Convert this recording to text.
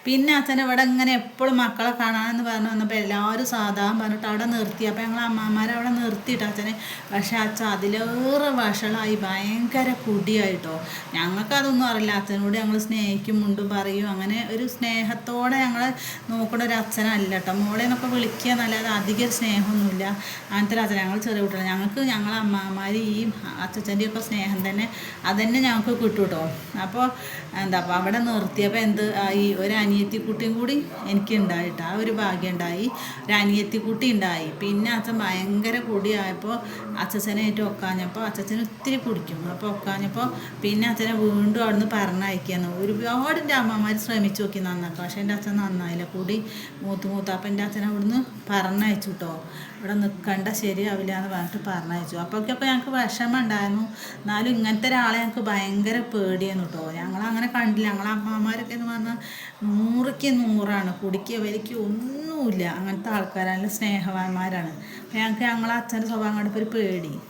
പിന്നെ അച്ഛൻ ഇവിടെ ഇങ്ങനെ എപ്പോഴും മക്കളെ കാണാമെന്ന് പറഞ്ഞു വന്നപ്പോൾ എല്ലാവരും സാധാരണ പറഞ്ഞിട്ട് അവിടെ നിർത്തി. അപ്പോൾ ഞങ്ങൾ അമ്മമാരെ അവിടെ നിർത്തിയിട്ട് അച്ഛനെ. പക്ഷേ അച്ഛൻ അതിലേറെ വഷളായി, ഭയങ്കര കുടിയായിട്ടോ. ഞങ്ങൾക്കതൊന്നും അറിയില്ല. അച്ഛനോട് ഞങ്ങൾ സ്നേഹിക്കും, മുണ്ടും പറയും, അങ്ങനെ ഒരു സ്നേഹത്തോടെ ഞങ്ങൾ നോക്കുന്ന ഒരു അച്ഛനല്ല കേട്ടോ. മോളെ എന്നൊക്കെ വിളിക്കുക എന്നല്ലാതെ അധികം സ്നേഹമൊന്നുമില്ല. അങ്ങനത്തെ ഒരു അച്ഛൻ. ഞങ്ങൾ ചെറിയ കുട്ടികൾ, ഞങ്ങൾക്ക് ഞങ്ങളെ അമ്മമാർ ഈ അച്ഛൻ്റെയൊക്കെ സ്നേഹം തന്നെ അതന്നെ ഞങ്ങൾക്ക് കിട്ടും കേട്ടോ. അപ്പോൾ അപ്പോൾ അവിടെ നിർത്തിയപ്പോൾ ഈ ഒരു അനിയത്തിക്കുട്ടിയും കൂടി എനിക്ക് ഉണ്ടായിട്ട് ആ ഒരു ഭാഗ്യം ഉണ്ടായി. ഒരു അനിയത്തിക്കുട്ടി ഉണ്ടായി. പിന്നെ അച്ഛൻ ഭയങ്കര കുടിയായപ്പോൾ അച്ഛനായിട്ട് ഒക്കാഞ്ഞപ്പോൾ അച്ഛന് ഒത്തിരി കുടിക്കും. അപ്പോൾ ഒക്കാഞ്ഞപ്പോൾ പിന്നെ അച്ഛനെ വീണ്ടും അവിടുന്ന് പറഞ്ഞയക്കുകയാണ്. ഒരുപാട് എൻ്റെ അമ്മമാർ ശ്രമിച്ചു നോക്കി നന്നാക്കാം. പക്ഷേ എൻ്റെ അച്ഛൻ നന്നായില്ല. കുടി മൂത്ത് അപ്പം എൻ്റെ അച്ഛനെ അവിടുന്ന് പറഞ്ഞയച്ചു കേട്ടോ. ഇവിടെ നിൽക്കണ്ട, ശരിയാവില്ല എന്ന് പറഞ്ഞിട്ട് പറഞ്ഞയച്ചു. അപ്പോഴൊക്കെ ഞങ്ങൾക്ക് വിഷമം ഉണ്ടായിരുന്നു. എന്നാലും ഇങ്ങനത്തെ ഒരാളെ ഞങ്ങൾക്ക് ഭയങ്കര പേടിയായിരുന്നു കേട്ടോ. ഞങ്ങളങ്ങനെ കണ്ടില്ല. ഞങ്ങളെ അമ്മമാരൊക്കെ എന്ന് പറഞ്ഞാൽ 100ക്ക് 100 കുടിക്കുക വലിക്ക് ഒന്നുമില്ല. അങ്ങനത്തെ ആൾക്കാരാണ്, സ്നേഹവാന്മാരാണ്. അപ്പോൾ ഞങ്ങൾക്ക് ഞങ്ങളെ അച്ഛൻ്റെ സ്വഭാവം കണ്ടപ്പോൾ ഒരു പേടി.